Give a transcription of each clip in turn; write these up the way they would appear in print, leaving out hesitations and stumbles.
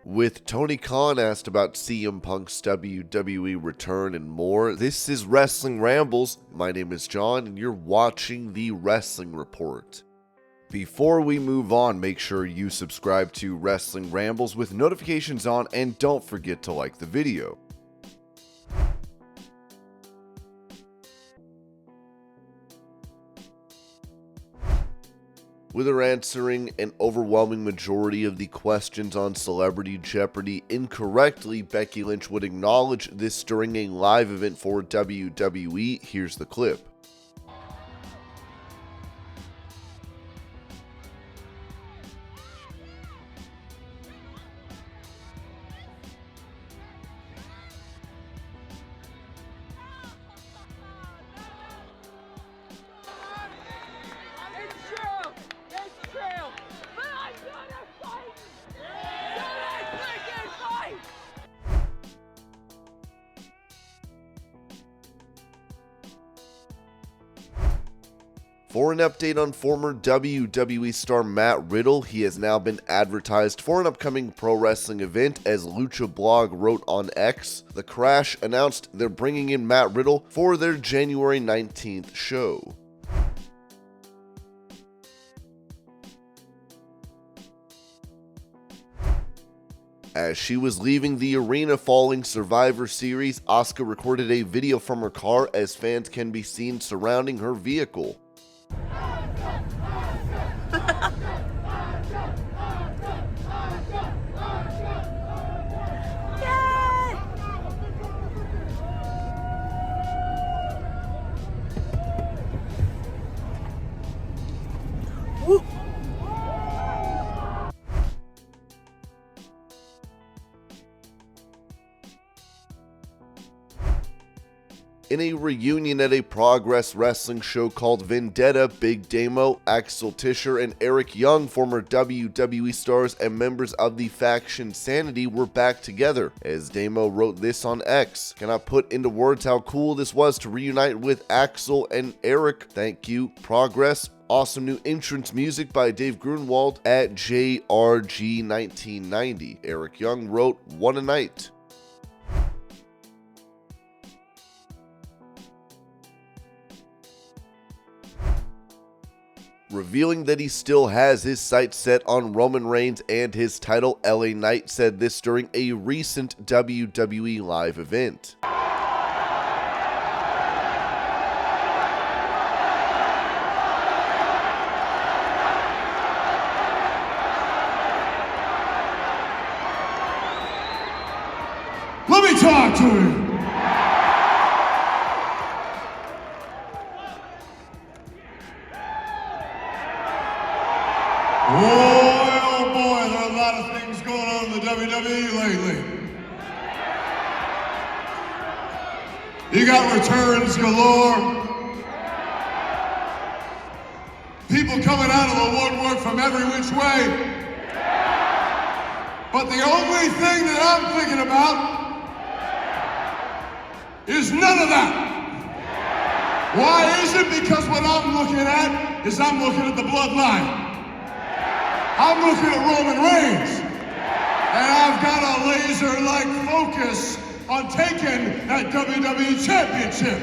With Tony Khan asked about CM Punk's WWE return and more. This is Wrestling Rambles. My name is John and you're watching the Wrestling Report. Before we move on, make sure you subscribe to Wrestling Rambles with notifications on and don't forget to like the video. With her answering an overwhelming majority of the questions on Celebrity Jeopardy incorrectly, Becky Lynch would acknowledge this during a live event for WWE. Here's the clip. For an update on former WWE star Matt Riddle, he has now been advertised for an upcoming pro wrestling event. As Lucha Blog wrote on X, The Crash announced they're bringing in Matt Riddle for their January 19th show. As she was leaving the arena following Survivor Series, Asuka recorded a video from her car as fans can be seen surrounding her vehicle. In a reunion at a Progress Wrestling show called Vendetta, Big Damo, Axel Tischer, and Eric Young, former WWE stars and members of the faction Sanity, were back together. As Damo wrote this on X, "Cannot put into words how cool this was to reunite with Axel and Eric. Thank you, Progress. Awesome new entrance music by Dave Grunwald at JRG 1990. Eric Young wrote, "What a night." Revealing that he still has his sights set on Roman Reigns and his title, LA Knight said this during a recent WWE live event. Let me talk to him. Oh boy, there are a lot of things going on in the WWE lately. You got returns galore. People coming out of the woodwork from every which way. But the only thing that I'm thinking about is none of that. Why is it? Because what I'm looking at is I'm looking at the bloodline. I'm looking at Roman Reigns, and I've got a laser-like focus on taking that WWE Championship.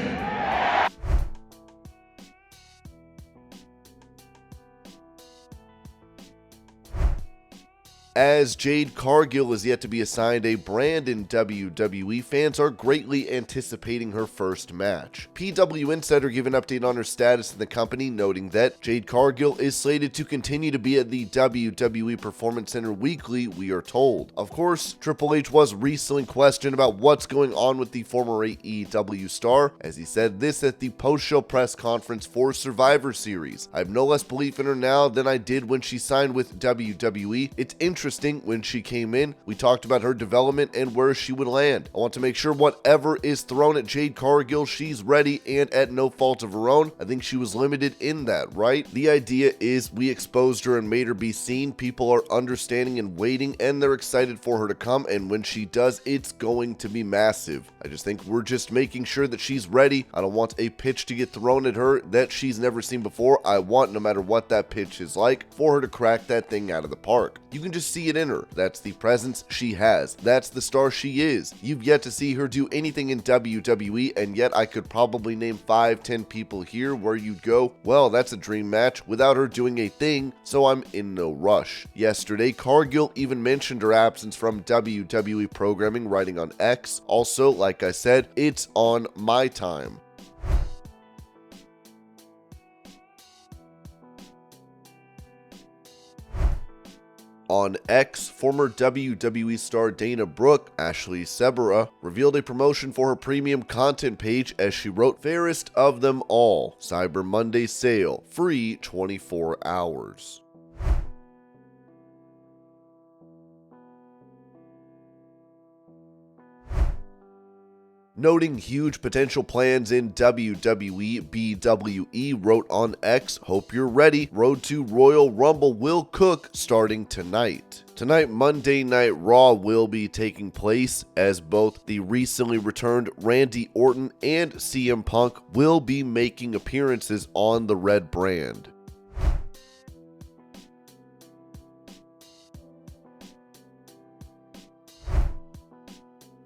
As Jade Cargill is yet to be assigned a brand in WWE, fans are greatly anticipating her first match. PW Insider gave an update on her status in the company, noting that Jade Cargill is slated to continue to be at the WWE Performance Center weekly, we are told. Of course, Triple H was recently questioned about what's going on with the former AEW star, as he said this at the post-show press conference for Survivor Series. "I have no less belief in her now than I did when she signed with WWE. It's interesting, when she came in, we talked about her development and where she would land. I want to make sure whatever is thrown at Jade Cargill, she's ready and at no fault of her own. I think she was limited in that, right? The idea is we exposed her and made her be seen. People are understanding and waiting, and they're excited for her to come, and when she does, it's going to be massive. I just think we're just making sure that she's ready. I don't want a pitch to get thrown at her that she's never seen before. I want, no matter what that pitch is like, for her to crack that thing out of the park." You can just see it in her. That's the presence she has. That's the star she is. You've yet to see her do anything in WWE, and yet I could probably name 5-10 people here where you'd go, well, that's a dream match, without her doing a thing, so I'm in no rush. Yesterday, Cargill even mentioned her absence from WWE programming, writing on X. Also, like I said, it's on my time. On X, former WWE star Dana Brooke, Ashley Sebera, revealed a promotion for her premium content page as she wrote, "Fairest of them all, Cyber Monday sale, free 24 hours." Noting huge potential plans in WWE, BWE wrote on X, "Hope you're ready. Road to Royal Rumble will cook starting tonight." Tonight, Monday Night Raw will be taking place as both the recently returned Randy Orton and CM Punk will be making appearances on the red brand.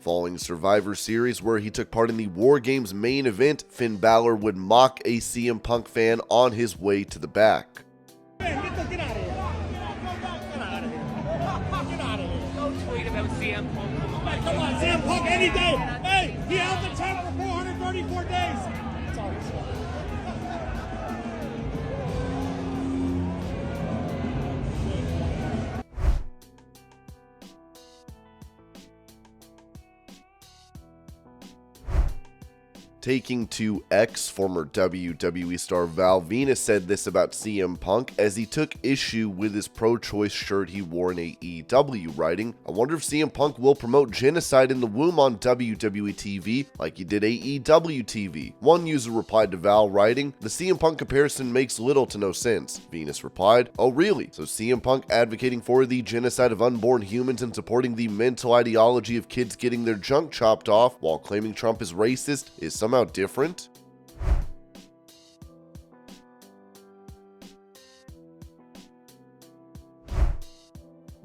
Following Survivor Series, where he took part in the War Games main event, Finn Balor would mock a CM Punk fan on his way to the back. Get out of here. Get out of here. Get out of here. Don't tweet about CM Punk. Come on, CM Punk any day. Hey, he held the champ for 434 days. That's all he's saying. Taking to X, former WWE star Val Venus said this about CM Punk as he took issue with his pro-choice shirt he wore in AEW, writing, "I wonder if CM Punk will promote genocide in the womb on WWE TV like he did AEW TV." One user replied to Val, writing, "The CM Punk comparison makes little to no sense." Venus replied, "Oh really? So CM Punk advocating for the genocide of unborn humans and supporting the mental ideology of kids getting their junk chopped off while claiming Trump is racist is somehow different?"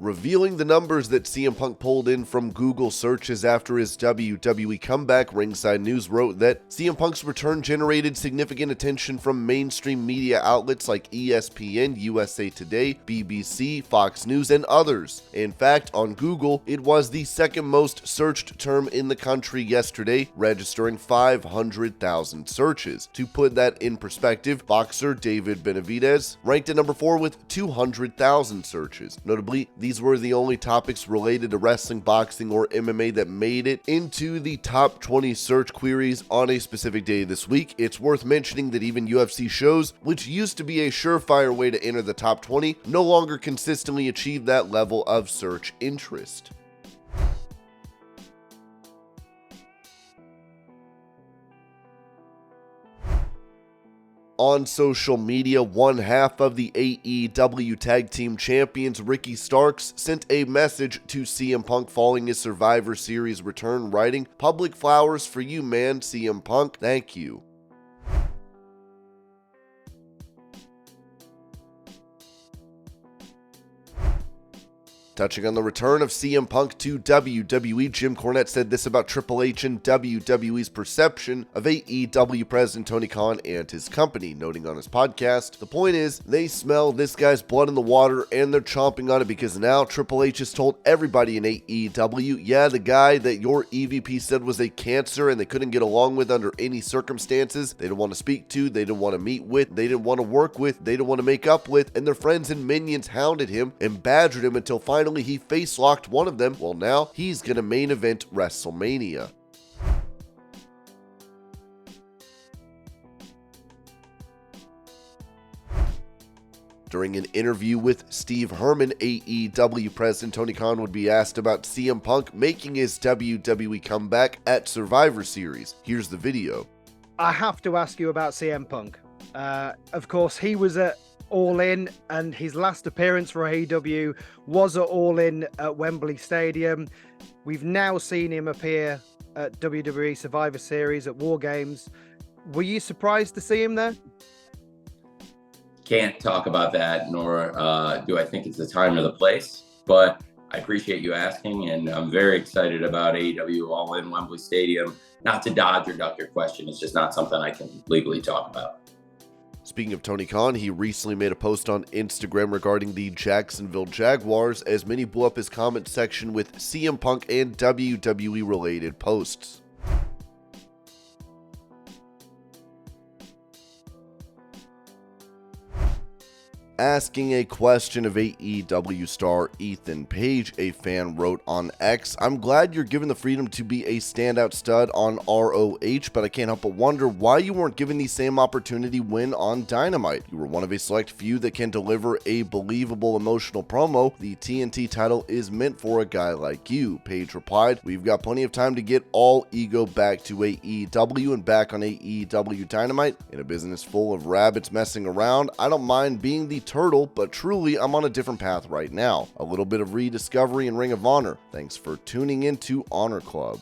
Revealing the numbers that CM Punk pulled in from Google searches after his WWE comeback, Ringside News wrote that CM Punk's return generated significant attention from mainstream media outlets like ESPN, USA Today, BBC, Fox News, and others. In fact, on Google, it was the second most searched term in the country yesterday, registering 500,000 searches. To put that in perspective, boxer David Benavidez ranked at number 4 with 200,000 searches. Notably, these were the only topics related to wrestling, boxing, or MMA that made it into the top 20 search queries on a specific day this week. It's worth mentioning that even UFC shows, which used to be a surefire way to enter the top 20, no longer consistently achieve that level of search interest. On social media, one half of the AEW Tag Team Champions, Ricky Starks, sent a message to CM Punk following his Survivor Series return, writing, "Public flowers for you, man, CM Punk, thank you." Touching on the return of CM Punk to WWE, Jim Cornette said this about Triple H and WWE's perception of AEW president Tony Khan and his company, noting on his podcast, "The point is, they smell this guy's blood in the water and they're chomping on it because now Triple H has told everybody in AEW, yeah, the guy that your EVP said was a cancer and they couldn't get along with under any circumstances, they didn't want to speak to, they didn't want to meet with, they didn't want to work with, they didn't want to make up with, and their friends and minions hounded him and badgered him until finally he face-locked one of them. Well, now he's gonna main event WrestleMania." During an interview with Steve Herman, AEW president Tony Khan would be asked about CM Punk making his WWE comeback at Survivor Series. Here's the video. I have to ask you about CM Punk. Of course, he was at All In, and his last appearance for AEW was at All In at Wembley Stadium. We've now seen him appear at WWE Survivor Series at War Games. Were you surprised to see him there? Can't talk about that, nor do I think it's the time or the place. but I appreciate you asking, and I'm very excited about AEW All In Wembley Stadium. Not to dodge or duck your question, it's just not something I can legally talk about. Speaking of Tony Khan, he recently made a post on Instagram regarding the Jacksonville Jaguars, as many blew up his comment section with CM Punk and WWE related posts. Asking a question of AEW star Ethan Page, a fan wrote on X, "I'm glad you're given the freedom to be a standout stud on ROH, but I can't help but wonder why you weren't given the same opportunity when on Dynamite. You were one of a select few that can deliver a believable emotional promo. The TNT title is meant for a guy like you." Page replied, "We've got plenty of time to get all ego back to AEW and back on AEW Dynamite. In a business full of rabbits messing around, I don't mind being the turtle, but truly I'm on a different path right now. A little bit of rediscovery in Ring of Honor. Thanks for tuning into Honor Club."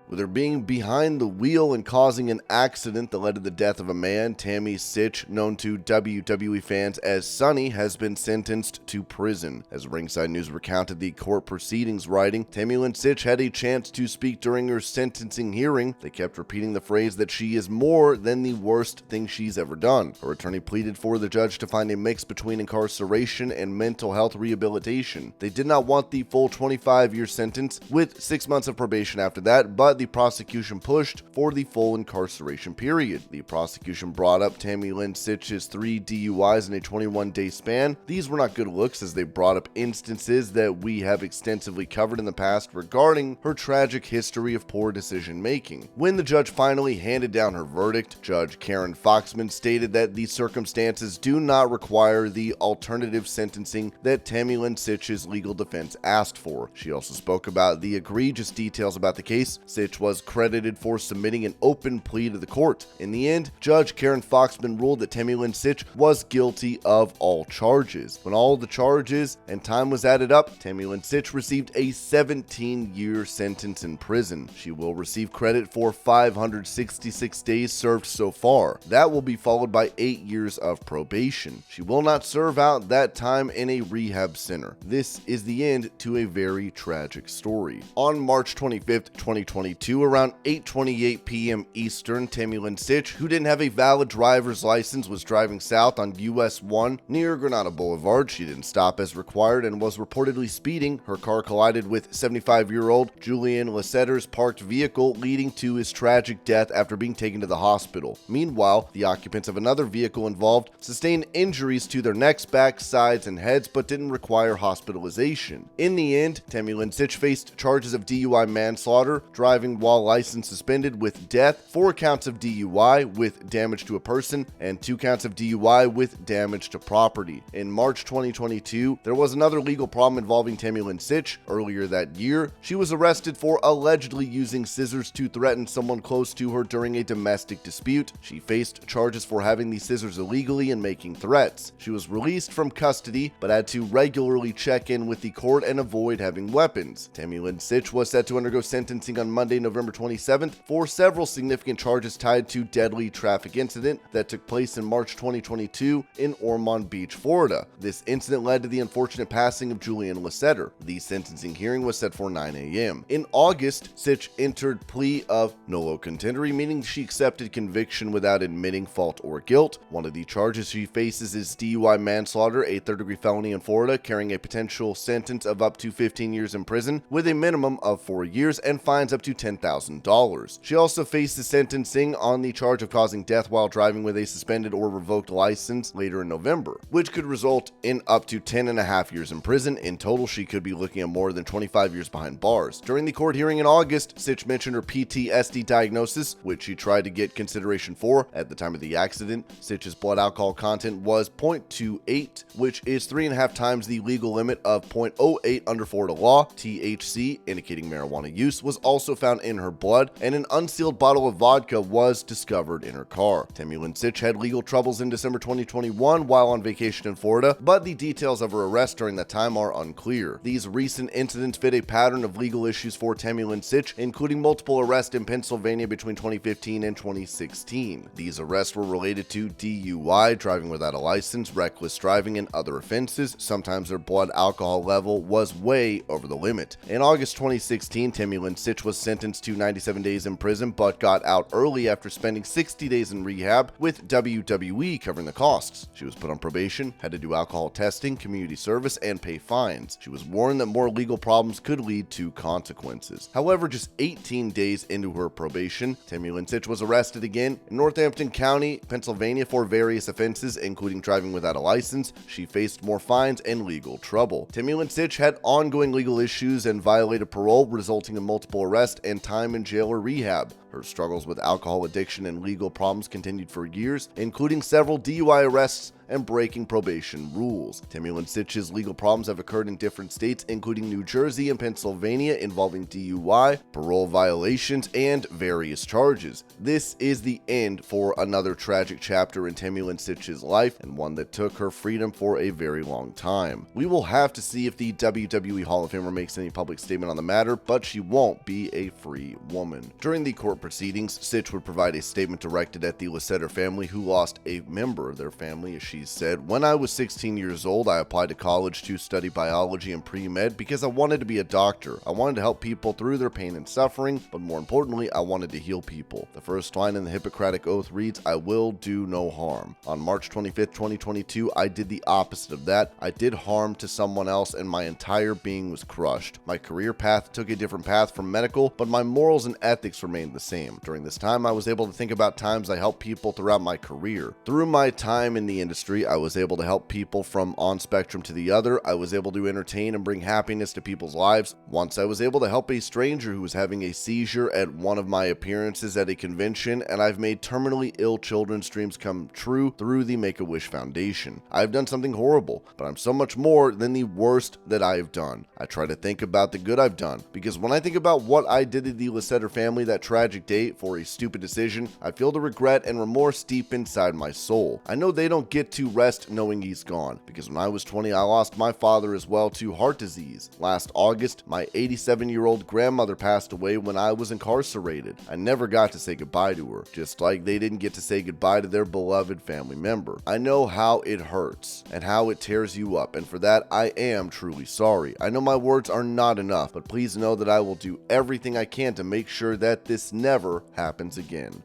With her being behind the wheel and causing an accident that led to the death of a man, Tammy Sytch, known to WWE fans as Sunny, has been sentenced to prison. As Ringside News recounted the court proceedings, writing, "Tammy Sytch had a chance to speak during her sentencing hearing. They kept repeating the phrase that she is more than the worst thing she's ever done. Her attorney pleaded for the judge to find a mix between incarceration and mental health rehabilitation. They did not want the full 25-year sentence with 6 months of probation after that, but the prosecution pushed for the full incarceration period. The prosecution brought up Tammy Sytch's 3 DUIs in a 21-day span. These were not good looks, as they brought up instances that we have extensively covered in the past regarding her tragic history of poor decision making. When the judge finally handed down her verdict, Judge Karen Foxman stated that the circumstances do not require the alternative sentencing that Tammy Sytch's legal defense asked for. She also spoke about the egregious details about the case. Sytch was credited for submitting an open plea to the court. In the end, Judge Karen Foxman ruled that Tammy Sytch was guilty of all charges. When all the charges and time was added up, Tammy Sytch received a 17-year sentence in prison. She will receive credit for 566 days served so far. That will be followed by 8 years of probation. She will not serve out that time in a rehab center. This is the end to a very tragic story. On March 25th, 2022, around 8:28 p.m. Eastern, Tammy Sytch, who didn't have a valid driver's license, was driving south on US 1 near Granada Boulevard. She didn't stop as required and was reportedly speeding. Her car collided with 75-year-old Julian Lassetter's parked vehicle, leading to his tragic death after being taken to the hospital. Meanwhile, the occupants of another vehicle involved sustained injuries to their necks, backs, sides, and heads, but didn't require hospitalization. In the end, Tammy Sytch faced charges of DUI manslaughter, driving while license suspended with death, 4 counts of DUI with damage to a person, and 2 counts of DUI with damage to property. In March 2022, there was another legal problem involving Tammy Sytch. Earlier that year, she was arrested for allegedly using scissors to threaten someone close to her during a domestic dispute. She faced charges for having the scissors illegally and making threats. She was released from custody, but had to regularly check in with the court and avoid having weapons. Tammy Sytch was set to undergo sentencing on Monday, November 27th, for several significant charges tied to deadly traffic incident that took place in March 2022 in Ormond Beach, Florida. This incident led to the unfortunate passing of Julian Lassetter. The sentencing hearing was set for 9 a.m. In August, Sytch entered plea of nolo contendere, meaning she accepted conviction without admitting fault or guilt. One of the charges she faces is DUI manslaughter, a third-degree felony in Florida, carrying a potential sentence of up to 15 years in prison with a minimum of 4 years and fines up to $10,000. She also faces sentencing on the charge of causing death while driving with a suspended or revoked license later in November, which could result in up to 10.5 years in prison. In total, she could be looking at more than 25 years behind bars. During the court hearing in August, Sytch mentioned her PTSD diagnosis, which she tried to get consideration for. At the time of the accident, Sytch's blood alcohol content was 0.28, which is 3.5 times the legal limit of 0.08 under Florida law. THC, indicating marijuana use, was also found found in her blood, and an unsealed bottle of vodka was discovered in her car. Tammy Sytch had legal troubles in December 2021 while on vacation in Florida, but the details of her arrest during that time are unclear. These recent incidents fit a pattern of legal issues for Tammy Sytch, including multiple arrests in Pennsylvania between 2015 and 2016. These arrests were related to DUI, driving without a license, reckless driving, and other offenses. Sometimes their blood alcohol level was way over the limit. In August 2016, Tammy Sytch was sentenced to 97 days in prison, but got out early after spending 60 days in rehab, with WWE covering the costs. She was put on probation, had to do alcohol testing, community service, and pay fines. She was warned that more legal problems could lead to consequences. However, just 18 days into her probation, Tammy Sytch was arrested again in Northampton County, Pennsylvania for various offenses, including driving without a license. She faced more fines and legal trouble. Tammy Sytch had ongoing legal issues and violated parole, resulting in multiple arrests and time in jail or rehab. Her struggles with alcohol addiction and legal problems continued for years, including several DUI arrests and breaking probation rules. Tammy Sytch's legal problems have occurred in different states, including New Jersey and Pennsylvania, involving DUI, parole violations, and various charges. This is the end for another tragic chapter in Tammy Sytch's life, and one that took her freedom for a very long time. We will have to see if the WWE Hall of Famer makes any public statement on the matter, but she won't be a free woman. During the court proceedings, Sytch would provide a statement directed at the Lasseter family, who lost a member of their family, as she said, "When I was 16 years old, I applied to college to study biology and pre-med because I wanted to be a doctor. I wanted to help people through their pain and suffering, but more importantly, I wanted to heal people. The first line in the Hippocratic Oath reads, 'I will do no harm.' On March 25th, 2022, I did the opposite of that. I did harm to someone else, and my entire being was crushed. My career path took a different path from medical, but my morals and ethics remained the same. During this time, I was able to think about times I helped people throughout my career. Through my time in the industry, I was able to help people from on spectrum to the other. I was able to entertain and bring happiness to people's lives. Once I was able to help a stranger who was having a seizure at one of my appearances at a convention, and I've made terminally ill children's dreams come true through the Make-A-Wish Foundation. I've done something horrible, but I'm so much more than the worst that I've done. I try to think about the good I've done, because when I think about what I did to the Lasseter family that tragic day for a stupid decision, I feel the regret and remorse deep inside my soul. I know they don't get to rest knowing he's gone, because when I was 20, I lost my father as well to heart disease. Last August, my 87-year-old grandmother passed away when I was incarcerated. I never got to say goodbye to her, just like they didn't get to say goodbye to their beloved family member. I know how it hurts and how it tears you up, and for that, I am truly sorry. I know my words are not enough, but please know that I will do everything I can to make sure that this never happens again."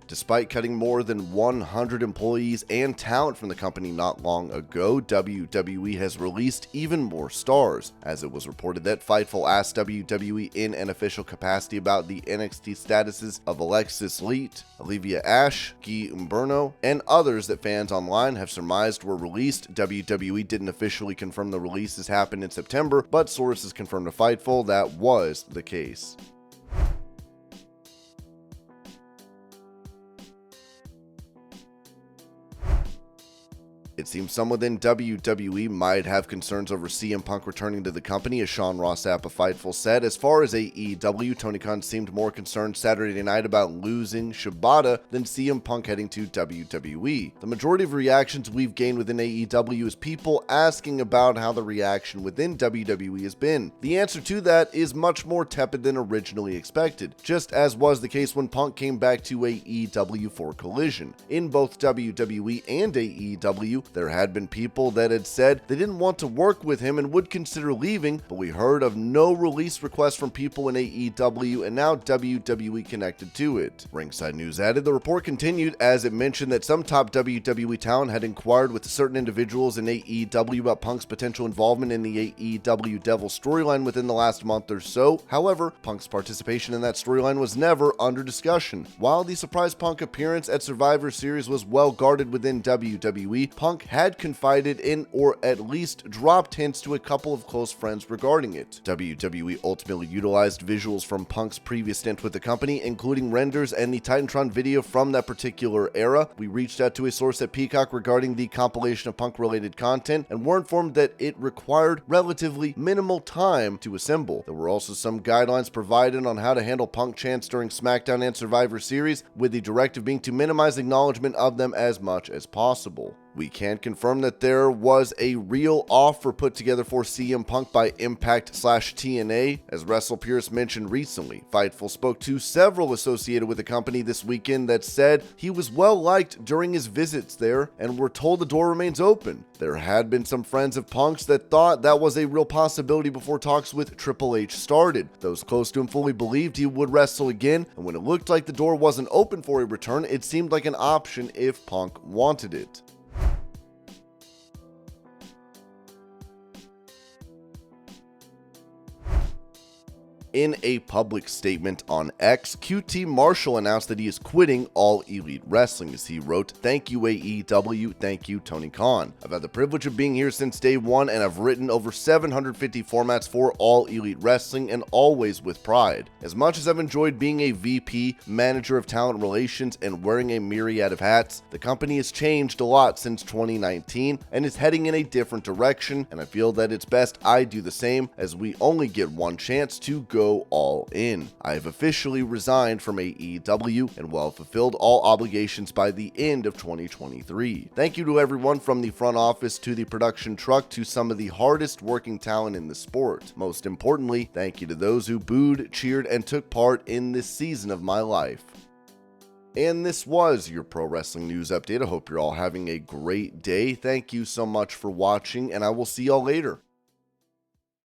Despite cutting more than 100 employees and talent from the company not long ago, WWE has released even more stars, as it was reported that Fightful asked WWE in an official capacity about the NXT statuses of Alexis Leet, Olivia Ash, Guy Umberno, and others that fans online have surmised were released. WWE didn't officially confirm the releases happened in September, but sources confirmed to Fightful that was the case. It seems some within WWE might have concerns over CM Punk returning to the company, as Sean Ross Sapp of Fightful said. As far as AEW, Tony Khan seemed more concerned Saturday night about losing Shibata than CM Punk heading to WWE. The majority of reactions we've gained within AEW is people asking about how the reaction within WWE has been. The answer to that is much more tepid than originally expected, just as was the case when Punk came back to AEW for Collision. In both WWE and AEW, there had been people that had said they didn't want to work with him and would consider leaving, but we heard of no release requests from people in AEW, and now WWE connected to it. Ringside News added the report continued as it mentioned that some top WWE talent had inquired with certain individuals in AEW about Punk's potential involvement in the AEW Devil storyline within the last month or so. However, Punk's participation in that storyline was never under discussion. While the surprise Punk appearance at Survivor Series was well guarded within WWE, Punk Punk had confided in or at least dropped hints to a couple of close friends regarding it. WWE ultimately utilized visuals from Punk's previous stint with the company, including renders and the Titantron video from that particular era. We reached out to a source at Peacock regarding the compilation of Punk-related content and were informed that it required relatively minimal time to assemble. There were also some guidelines provided on how to handle Punk chants during SmackDown and Survivor Series, with the directive being to minimize acknowledgement of them as much as possible. We can confirm that there was a real offer put together for CM Punk by Impact/TNA. As WrestlePierce mentioned recently, Fightful spoke to several associated with the company this weekend that said he was well liked during his visits there and were told the door remains open. There had been some friends of Punk's that thought that was a real possibility before talks with Triple H started. Those close to him fully believed he would wrestle again, and when it looked like the door wasn't open for a return, it seemed like an option if Punk wanted it. In a public statement on X, QT Marshall announced that he is quitting All Elite Wrestling, as he wrote, "Thank you AEW, thank you Tony Khan. I've had the privilege of being here since day one and I've written over 750 formats for All Elite Wrestling and always with pride. As much as I've enjoyed being a VP, manager of talent relations, and wearing a myriad of hats, the company has changed a lot since 2019 and is heading in a different direction, and I feel that it's best I do the same, as we only get one chance to go all in. I have officially resigned from AEW and will have fulfilled all obligations by the end of 2023. Thank you to everyone from the front office to the production truck to some of the hardest working talent in the sport. Most importantly, thank you to those who booed, cheered, and took part in this season of my life." And this was your Pro Wrestling News Update. I hope you're all having a great day. Thank you so much for watching, and I will see y'all later.